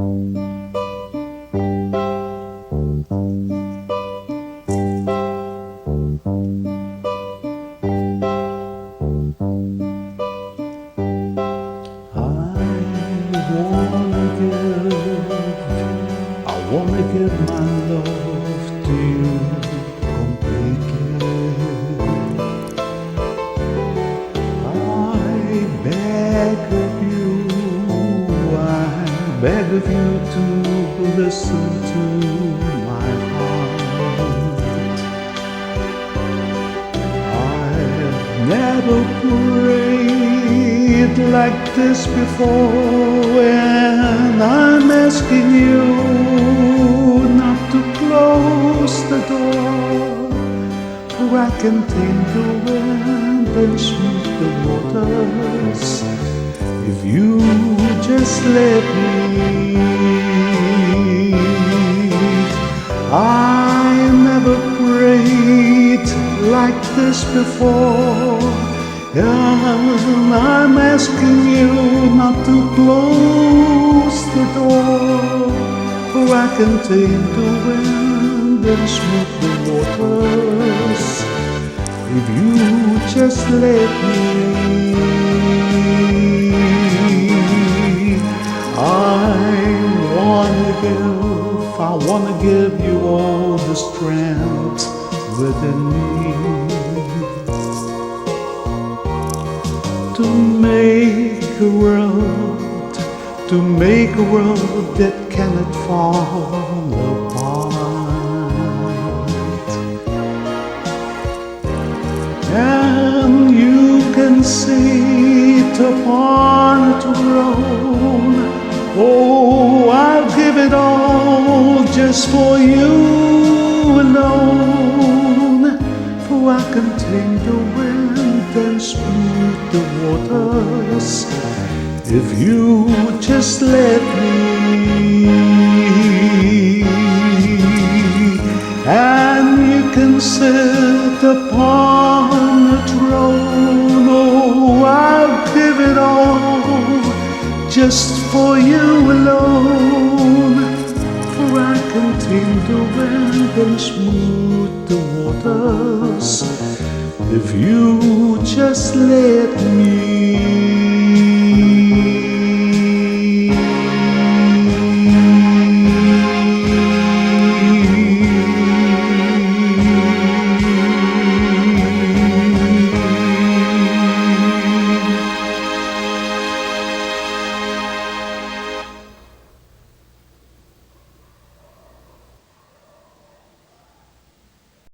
I wanna give my love to you completely. I beg of you, I beg of you to listen to my heart. I've never prayed like this before, and I'm asking you not to close the door, for I can tame the wind and smooth the waters if you just let me. I never prayed like this before, and I'm asking you not to close the door, for I can tame the wind and smooth the waters if you just let me. I wanna give you all the strength within me to make a world that cannot fall apart. And you can sit upon a throne. Oh, I'll give it all just for you alone, for I can tame the wind and smooth the waters if you just let me. And you can sit upon a throne. Oh, I'll give it all just for you alone, for I can tame the wind and smooth the waters if you just let me.